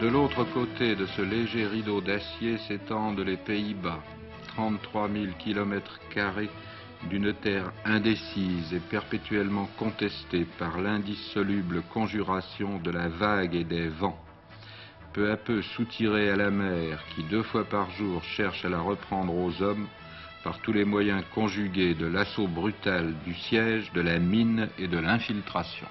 De l'autre côté de ce léger rideau d'acier s'étendent les Pays-Bas, 33 000 km² d'une terre indécise et perpétuellement contestée par l'indissoluble conjuration de la vague et des vents, peu à peu soutirée à la mer qui 2 fois par jour cherche à la reprendre aux hommes par tous les moyens conjugués de l'assaut brutal du siège, de la mine et de l'infiltration.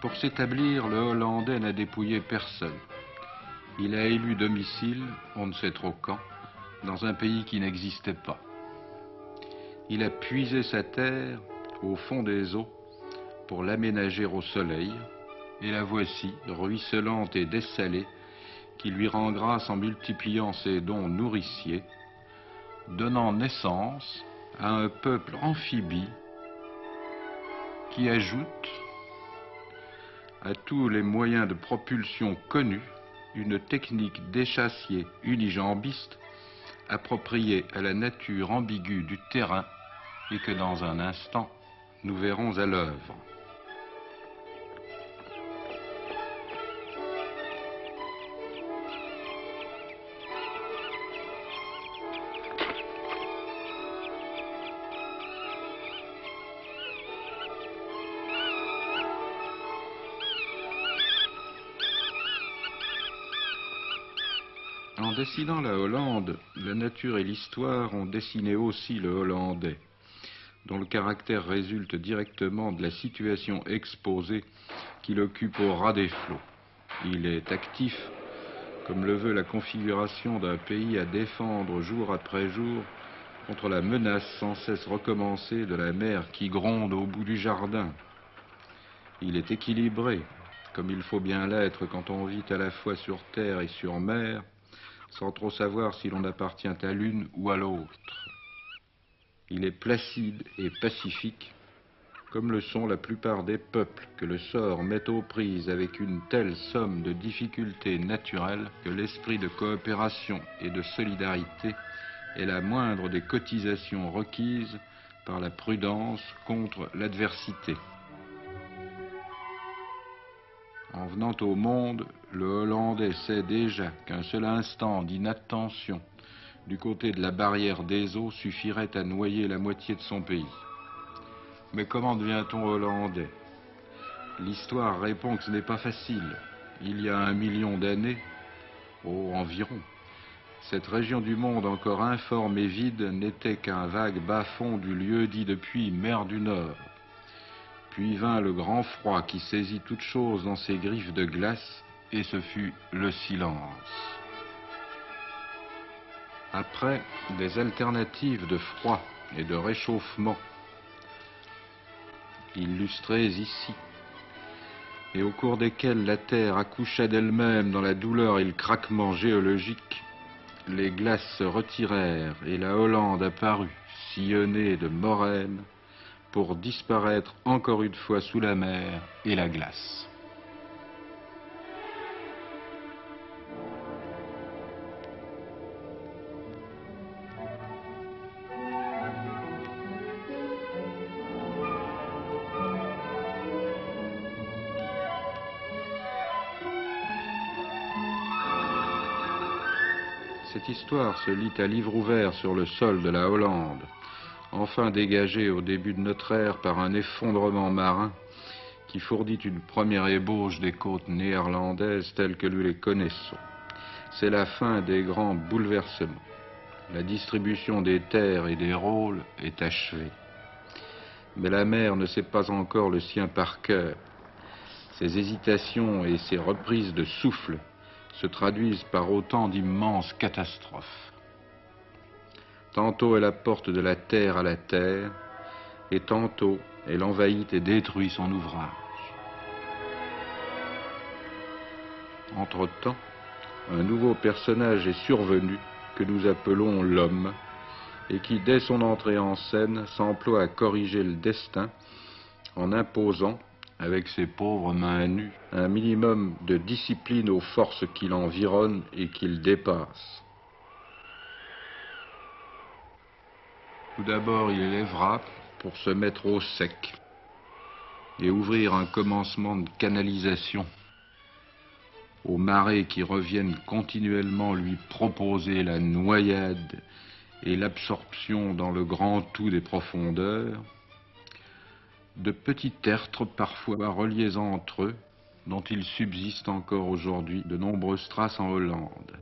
Pour s'établir, le Hollandais n'a dépouillé personne. Il a élu domicile, on ne sait trop quand, dans un pays qui n'existait pas. Il a puisé sa terre au fond des eaux pour l'aménager au soleil, et la voici, ruisselante et dessalée, qui lui rend grâce en multipliant ses dons nourriciers, donnant naissance à un peuple amphibie qui ajoute à tous les moyens de propulsion connus une technique d'échassier unijambiste appropriée à la nature ambiguë du terrain et que dans un instant nous verrons à l'œuvre. En dessinant la Hollande, la nature et l'histoire ont dessiné aussi le Hollandais, dont le caractère résulte directement de la situation exposée qu'il occupe au ras des flots. Il est actif, comme le veut la configuration d'un pays à défendre jour après jour contre la menace sans cesse recommencée de la mer qui gronde au bout du jardin. Il est équilibré, comme il faut bien l'être quand on vit à la fois sur terre et sur mer, sans trop savoir si l'on appartient à l'une ou à l'autre. Il est placide et pacifique, comme le sont la plupart des peuples que le sort met aux prises avec une telle somme de difficultés naturelles que l'esprit de coopération et de solidarité est la moindre des cotisations requises par la prudence contre l'adversité. En venant au monde, le Hollandais sait déjà qu'un seul instant d'inattention du côté de la barrière des eaux suffirait à noyer la moitié de son pays. Mais comment devient-on Hollandais? L'histoire répond que ce n'est pas facile. Il y a 1 million d'années, environ, cette région du monde encore informe et vide n'était qu'un vague bas-fond du lieu dit depuis mer du Nord. Puis vint le grand froid qui saisit toute chose dans ses griffes de glace, et ce fut le silence. Après, des alternatives de froid et de réchauffement, illustrées ici, et au cours desquelles la Terre accoucha d'elle-même dans la douleur et le craquement géologique, les glaces se retirèrent et la Hollande apparut, sillonnée de moraines, pour disparaître encore une fois sous la mer et la glace. Cette histoire se lit à livre ouvert sur le sol de la Hollande, enfin dégagée au début de notre ère par un effondrement marin qui fournit une première ébauche des côtes néerlandaises telles que nous les connaissons. C'est la fin des grands bouleversements. La distribution des terres et des rôles est achevée. Mais la mer ne sait pas encore le sien par cœur. Ses hésitations et ses reprises de souffle se traduisent par autant d'immenses catastrophes. Tantôt elle apporte de la terre à la terre, et tantôt elle envahit et détruit son ouvrage. Entre-temps, un nouveau personnage est survenu que nous appelons l'homme, et qui, dès son entrée en scène, s'emploie à corriger le destin en imposant, avec ses pauvres mains nues, un minimum de discipline aux forces qui l'environnent et qu'il dépasse. Tout d'abord, il élèvera pour se mettre au sec et ouvrir un commencement de canalisation aux marées qui reviennent continuellement lui proposer la noyade et l'absorption dans le grand tout des profondeurs, de petits tertres parfois reliés entre eux, dont il subsiste encore aujourd'hui de nombreuses traces en Hollande.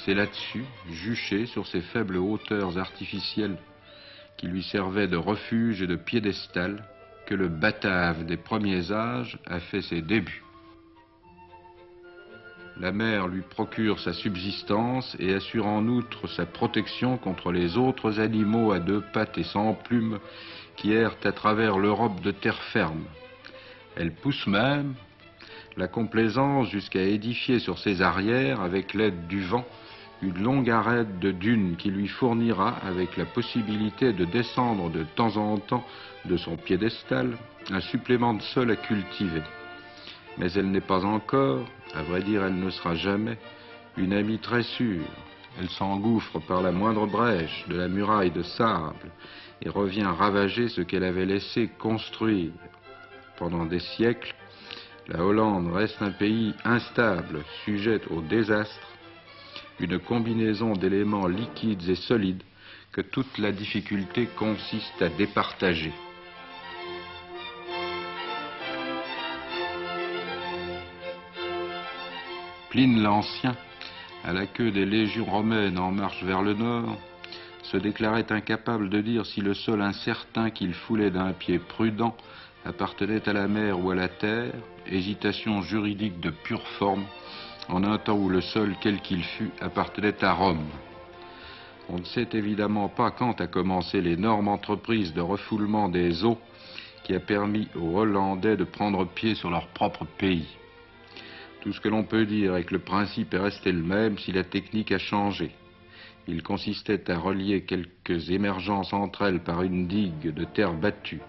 C'est là-dessus, juché sur ces faibles hauteurs artificielles qui lui servaient de refuge et de piédestal, que le Batave des premiers âges a fait ses débuts. La mer lui procure sa subsistance et assure en outre sa protection contre les autres animaux à deux pattes et sans plumes qui errent à travers l'Europe de terre ferme. Elle pousse même la complaisance jusqu'à édifier sur ses arrières, avec l'aide du vent, une longue arête de dunes qui lui fournira, avec la possibilité de descendre de temps en temps de son piédestal, un supplément de sol à cultiver. Mais elle n'est pas encore, à vrai dire elle ne sera jamais, une amie très sûre. Elle s'engouffre par la moindre brèche de la muraille de sable et revient ravager ce qu'elle avait laissé construire. Pendant des siècles, la Hollande reste un pays instable, sujet au désastre, une combinaison d'éléments liquides et solides que toute la difficulté consiste à départager. Pline l'Ancien, à la queue des légions romaines en marche vers le nord, se déclarait incapable de dire si le sol incertain qu'il foulait d'un pied prudent appartenait à la mer ou à la terre, hésitation juridique de pure forme, en un temps où le sol, quel qu'il fût, appartenait à Rome. On ne sait évidemment pas quand a commencé l'énorme entreprise de refoulement des eaux qui a permis aux Hollandais de prendre pied sur leur propre pays. Tout ce que l'on peut dire est que le principe est resté le même si la technique a changé. Il consistait à relier quelques émergences entre elles par une digue de terre battue.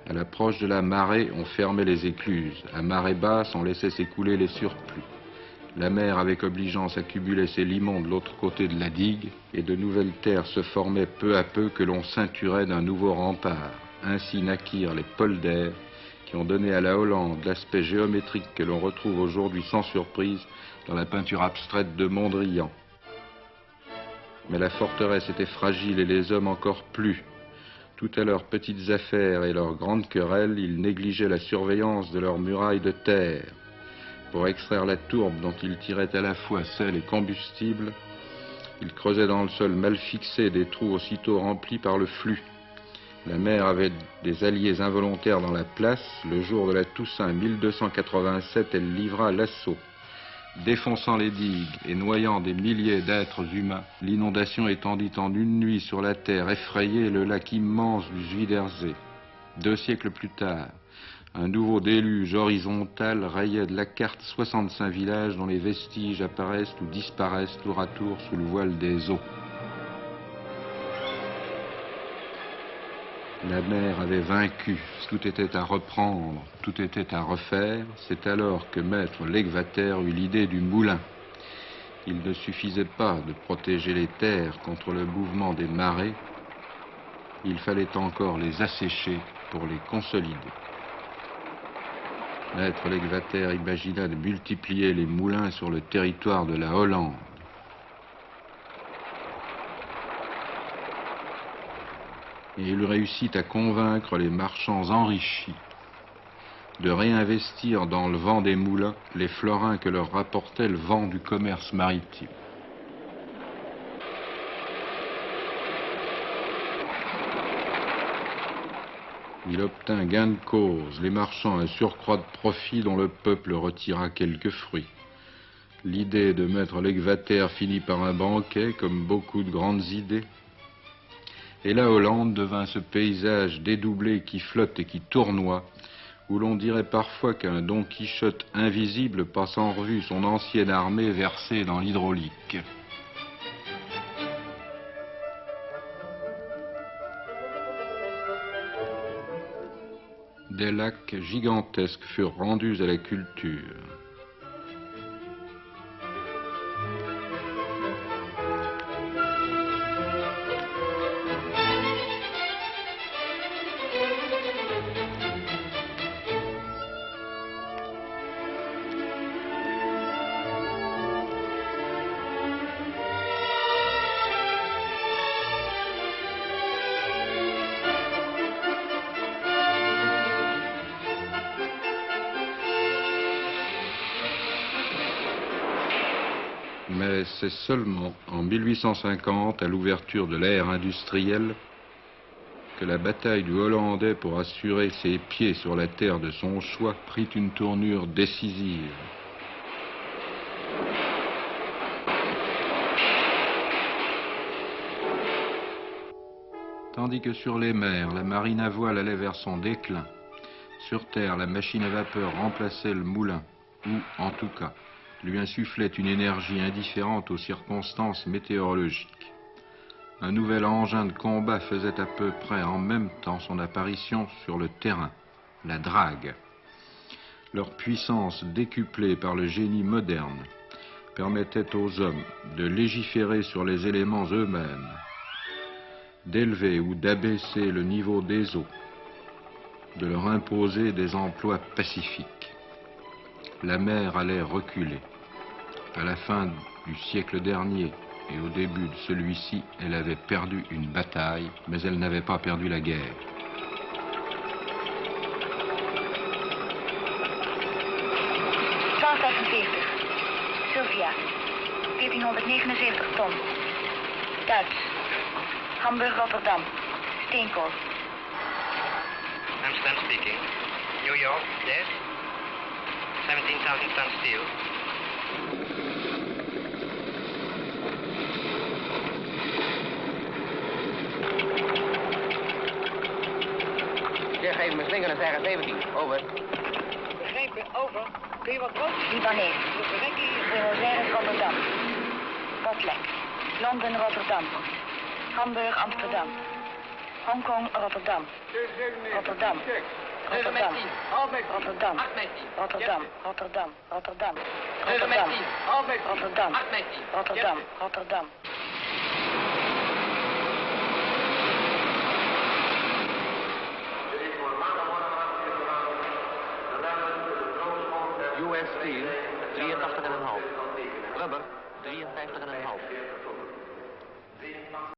À l'approche de la marée, on fermait les écluses. À marée basse, on laissait s'écouler les surplus. La mer, avec obligeance, accumulait ses limons de l'autre côté de la digue, et de nouvelles terres se formaient peu à peu que l'on ceinturait d'un nouveau rempart. Ainsi naquirent les polders, qui ont donné à la Hollande l'aspect géométrique que l'on retrouve aujourd'hui sans surprise dans la peinture abstraite de Mondrian. Mais la forteresse était fragile et les hommes encore plus. Tout à leurs petites affaires et leurs grandes querelles, ils négligeaient la surveillance de leurs murailles de terre. Pour extraire la tourbe dont ils tiraient à la fois sel et combustible, ils creusaient dans le sol mal fixé des trous aussitôt remplis par le flux. La mer avait des alliés involontaires dans la place. Le jour de la Toussaint 1287, elle livra l'assaut. Défonçant les digues et noyant des milliers d'êtres humains, l'inondation étendit en une nuit sur la terre effrayée le lac immense du Zuiderzee. 2 siècles plus tard, un nouveau déluge horizontal rayait de la carte 65 villages dont les vestiges apparaissent ou disparaissent tour à tour sous le voile des eaux. La mer avait vaincu, tout était à reprendre, tout était à refaire. C'est alors que maître Legvater eut l'idée du moulin. Il ne suffisait pas de protéger les terres contre le mouvement des marées, il fallait encore les assécher pour les consolider. Maître Legvater imagina de multiplier les moulins sur le territoire de la Hollande. et il réussit à convaincre les marchands enrichis de réinvestir dans le vent des moulins les florins que leur rapportait le vent du commerce maritime. Il obtint gain de cause, les marchands un surcroît de profit dont le peuple retira quelques fruits. L'idée de mettre l'exvater finit par un banquet, comme beaucoup de grandes idées. Et la Hollande devint ce paysage dédoublé qui flotte et qui tournoie, où l'on dirait parfois qu'un Don Quichotte invisible passe en revue son ancienne armée versée dans l'hydraulique. Des lacs gigantesques furent rendus à la culture. Mais c'est seulement en 1850, à l'ouverture de l'ère industrielle, que la bataille du Hollandais pour assurer ses pieds sur la terre de son choix prit une tournure décisive. Tandis que sur les mers, la marine à voile allait vers son déclin, sur terre, la machine à vapeur remplaçait le moulin, ou, en tout cas, lui insufflait une énergie indifférente aux circonstances météorologiques. Un nouvel engin de combat faisait à peu près en même temps son apparition sur le terrain, la drague. Leur puissance décuplée par le génie moderne permettait aux hommes de légiférer sur les éléments eux-mêmes, d'élever ou d'abaisser le niveau des eaux, de leur imposer des emplois pacifiques. La mer allait reculer. À la fin du siècle dernier et au début de celui-ci, elle avait perdu une bataille, mais elle n'avait pas perdu la guerre. Sylvia, 1479 ton. Duits. Hamburg, Rotterdam. Steenkool. Amsterdam speaking. New York, yes. 17,000 tons steel. Zeg, geef me slinger naar 17. Over. Begrepen, over. Kun je wat brood? Libanees. Buenos Aires, Rotterdam. Botlek. Londen, Rotterdam. Hamburg, Amsterdam. Hongkong, Rotterdam. Rotterdam. Rotterdam. Rotterdam. Rotterdam. Rotterdam. Rotterdam. Rotterdam. Rotterdam. Rotterdam. Rotterdam. US Steel 83,5. Rubber 53,5.